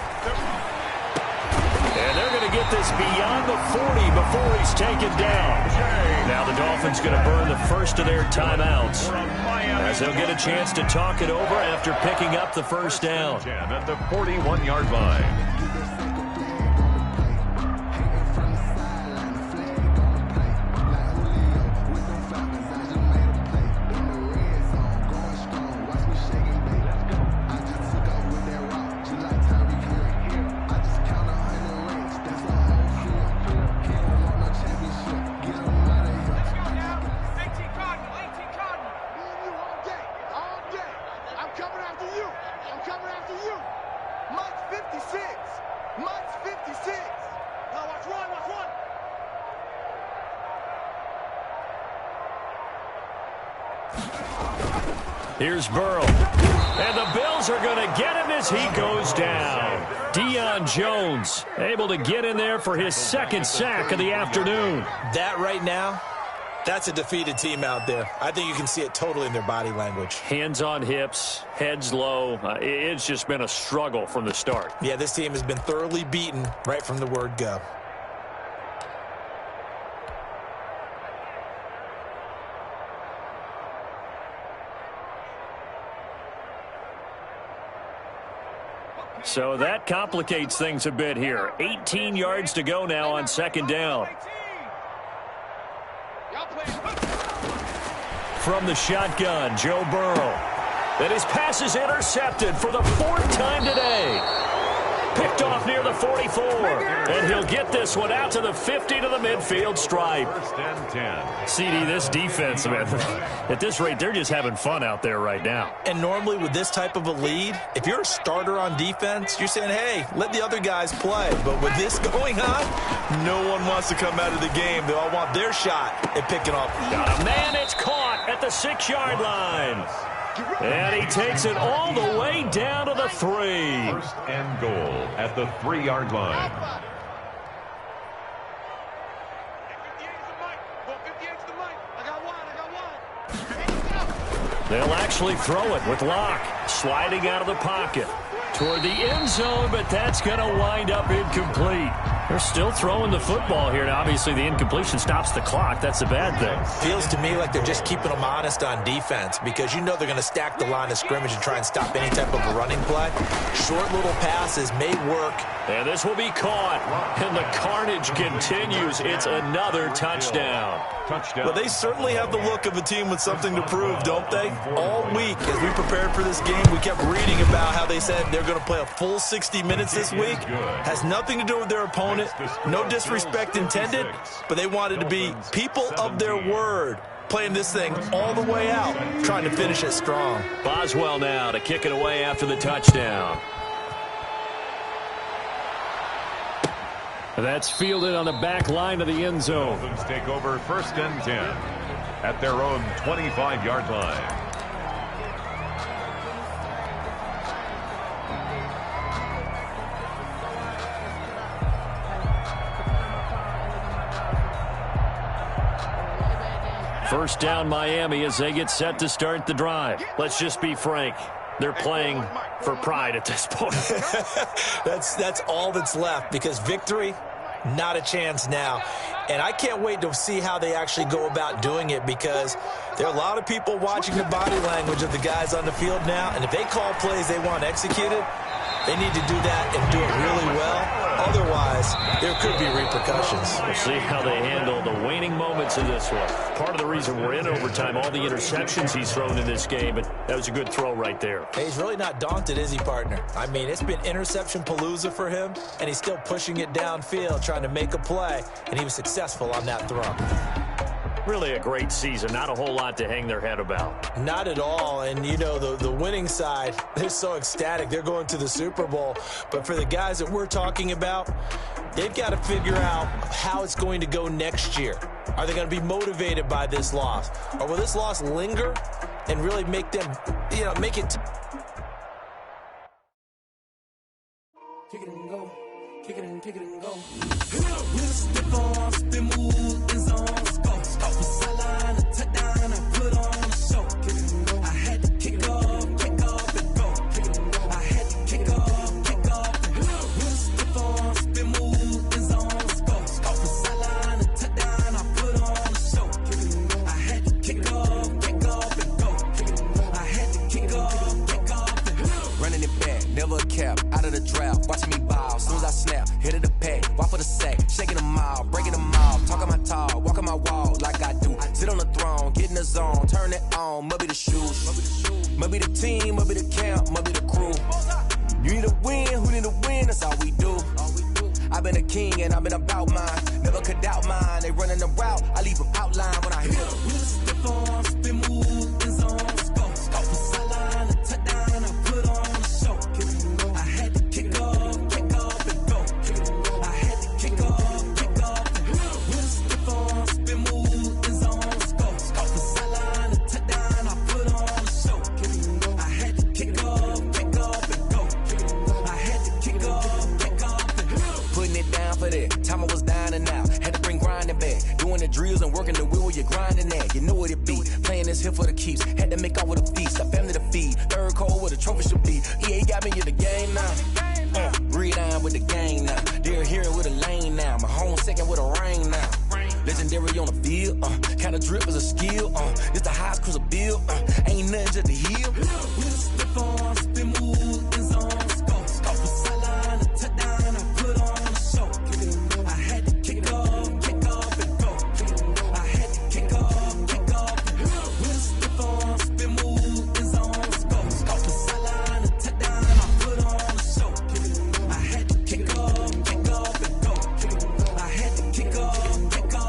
And they're going to get this beyond the 40 before he's taken down. Now the Dolphins going to burn the first of their timeouts as they'll get a chance to talk it over after picking up the first down. At the 41-yard line. Here's Burrow. And the Bills are going to get him as he goes down. Deion Jones able to get in there for his second sack of the afternoon. That right now, that's a defeated team out there. I think you can see it totally in their body language. Hands on hips, heads low. It's just been a struggle from the start. Yeah, this team has been thoroughly beaten right from the word go. So that complicates things a bit here. 18 yards to go now on second down. From the shotgun, Joe Burrow. And his pass is intercepted for the 4th time today. Picked off near the 44. And he'll get this one out to the 50 to the midfield stripe. 1st and 10. CD, this defense, man, at this rate, they're just having fun out there right now. And normally with this type of a lead, if you're a starter on defense, you're saying, hey, let the other guys play. But with this going on, no one wants to come out of the game. They all want their shot at picking off. Got a man, it's caught at the 6-yard line. And he takes it all the way down to the 3. 1st and goal at the 3-yard line. They'll actually throw it with Lock sliding out of the pocket toward the end zone, but that's going to wind up incomplete. They're still throwing the football here. Now, obviously, the incompletion stops the clock. That's a bad thing. Feels to me like they're just keeping them honest on defense because you know they're going to stack the line of scrimmage and try and stop any type of a running play. Short little passes may work. And this will be caught. And the carnage continues. It's another touchdown. Well, they certainly have the look of a team with something to prove, don't they? All week, as we prepared for this game, we kept reading about how they said they're going to play a full 60 minutes this week. Has nothing to do with their opponent. No disrespect intended, but they wanted to be people of their word, playing this thing all the way out, trying to finish it strong. Boswell now to kick it away after the touchdown. That's fielded on the back line of the end zone. Dolphins take over 1st and 10 at their own 25-yard line. First down Miami as they get set to start the drive. Let's just be frank. They're playing for pride at this point. That's all that's left because victory, not a chance now. And I can't wait to see how they actually go about doing it because there are a lot of people watching the body language of the guys on the field now. And if they call plays they want executed, they need to do that and do it really well. Otherwise, there could be repercussions. We'll see how they handle the waning moments in this one. Part of the reason we're in overtime, all the interceptions he's thrown in this game, but that was a good throw right there. Hey, he's really not daunted, is he, partner? I mean, it's been interception palooza for him, and he's still pushing it downfield, trying to make a play, and he was successful on that throw. Really a great season. Not a whole lot to hang their head about. Not at all. And, you know, the winning side, they're so ecstatic. They're going to the Super Bowl. But for the guys that we're talking about, they've got to figure out how it's going to go next year. Are they going to be motivated by this loss? Or will this loss linger and really make them, you know, make it... Kick it and go. Kick it and go. With the ball, spin move, in zone, go. Off the sideline, a touchdown, I put on a show. Kick it and go. I had to kick off and go. Kick it and go. I had to kick off and go. With the ball, spin move, in zone, go. Off the sideline, a touchdown, I put on a show. Kick it and go. I had to kick off and go. Kick it and go. I had to kick off and go. Running it back, never a cap, out of the drought, watching me ball. Soon as I snap, hit of the pack, walk for the sack, shaking them all, breaking them all, talking my tall, walking my wall like I do. Sit on the throne, get in the zone, turn it on, must be the shoes, must be the team, must be the camp, must be the crew. You need a win, who need a win, that's all we do. I've been a king and I've been about mine, never could doubt mine. They running the route, I leave them outline when I hit them. With a stiff arm, spin move, in zone, go. Off the sideline, a touchdown, I put on a show. Kick it and go. I had to kick off and go. Kick it and go. I had to kick off and go. With a stiff arm, spin move, in zone, go. Off the sideline, a touchdown, I put on a show. Kick it and go. I had to kick off and go. Kick it and go. I had to kick off and go. Putting it down for that, time I was down and out, had to bring grinding back, doing the drills and working the wheel where you're grinding at, you know what it be, playing this here for the keeps, had to make off with a feast, a family to feed, third cold where the trophy should be, EA got me in the game now, breathe on with the gang now, they're here with a lane now, my home second with a rain now, legendary on the field, kind of drip is a skill, this the highest cruiser bill, ain't nothing just to heal. With a stiff arm, spin move, in zone, go. Off the sideline, a touchdown, I put on a show. Kick it and go. I had to kick off and go. Kick it and go. I had to kick off and go. With a stiff arm, spin move, in zone, go. Off the sideline, a touchdown, I put on a show. Kick it and go. I had to kick off and go. Kick it and go. I had to kick off and go.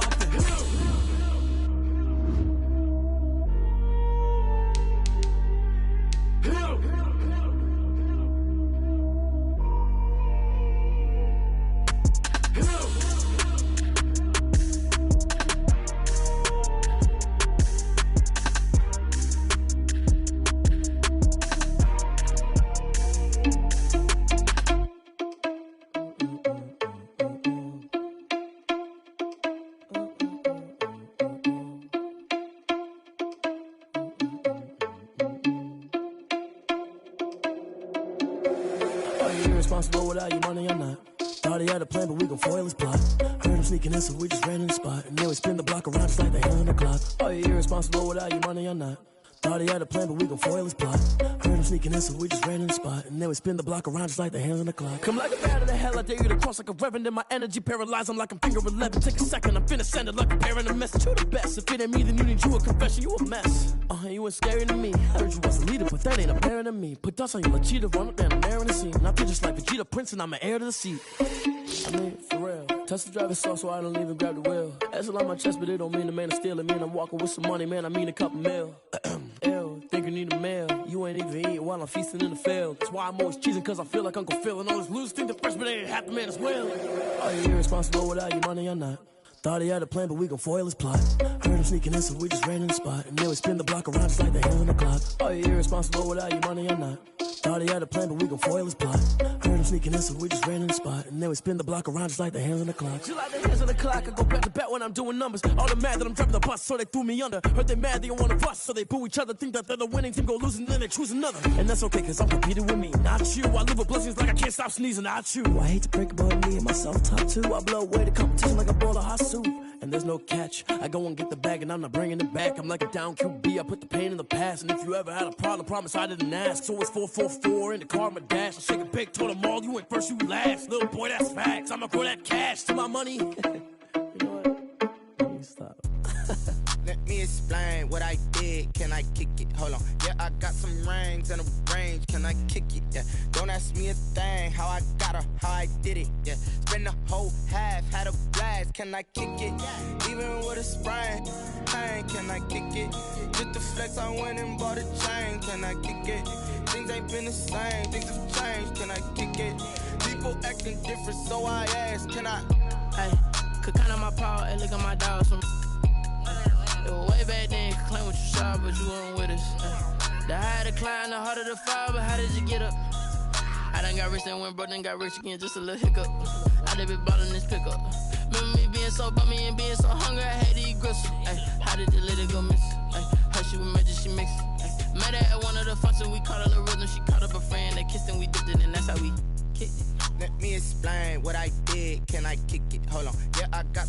Are you irresponsible without your money? I'm not. Thought he had a plan, but we gon' foil his plot. Heard him sneaking in, so we just ran in the spot. And then we spin the block around just like the hand on the clock. Are you irresponsible without your money or not? Thought he had a plan, but we gon' foil his plot. Heard him sneaking in, so we just ran in the spot. And then we spin the block around just like the hands on the clock. Come like a bat of the hell, I dare you to cross like a reverend. In my energy paralyzed, I'm like I'm finger 11. Take a second, I'm finna send it like a parent a message. You the best, if it ain't me, then you need you a confession. You a mess, you ain't scary to me. Heard you was a leader, but that ain't apparent to me. Put dust on you, like cheetah, run up down the air in the scene. I feel just like Vegeta Prince, and I'm an heir to the seat. I mean, for real. Touch the driver's soft, so I don't even grab the wheel. That's on my chest, but it don't mean the man is stealing. Mean I'm walking with some money, man, I mean a couple mil. Ew, think you need a meal. You ain't even eating while I'm feasting in the field. That's why I'm always cheesing, cause I feel like Uncle Phil. And all those losers think the freshman ain't half the man as well. Are you irresponsible without your money or not? Thought he had a plan, but we gon' foil his plot. Heard him sneaking in, so we just ran in the spot. And then we spin the block around just like the hands on the clock. Are you irresponsible without your money or not? Thought he had a plan, but we gon' foil his plot. Heard him sneaking in, so we just ran in the spot. And then we spin the block around just like the hands on the clock. Just like the hands on the clock, I go back to back when I'm doing numbers. All the mad that I'm driving the bus, so they threw me under. Heard they mad, they don't wanna bust, so they boo each other. Think that they're the winning team, go losing, then they choose another. And that's okay, cause I'm competing with me, not you. I live with blessings like I can't stop sneezing, not you. I hate to break it, but me and myself top two. I blow away the competition like a bowl of hot soup. And there's no catch. I go and get the bag and I'm not bringing it back. I'm like a down QB, I put the pain in the past. And if you ever had a problem, promise I didn't ask. So it's 444 in the car, my dash. I shake a big, told them all, you went first, you last. Little boy, that's facts. I'ma grow that cash to my money. You know what? Let me stop. Let me explain what I did. Can I kick it? Hold on. Yeah, I got some rings and a range. Can I kick it? Yeah. Don't ask me a thing. How I got her, how I did it. Yeah. Spend the whole half, had a blast. Can I kick it? Even with a sprain. Pain, can I kick it? Just the flex, I went and bought a chain. Can I kick it? Things ain't been the same. Things have changed. Can I kick it? People acting different, so I asked. Can I? Hey, could count on my power and look at my dogs from. It was way back then, could claim what you saw, but you weren't with us. The higher the climb, the harder the fall, but how did you get up? I done got rich and went broke, then got rich again, just a little hiccup. I done been ballin' this pickup. Remember me being so bummy and being so hungry, I had to eat gristle. How did the lady go miss? How she was magic, she mixed. Met her at one of the functions, we caught her the rhythm, she caught up a friend, they kissed and we dipped it, and that's how we kicked it. Let me explain what I did. Can I kick it? Hold on. Yeah, I got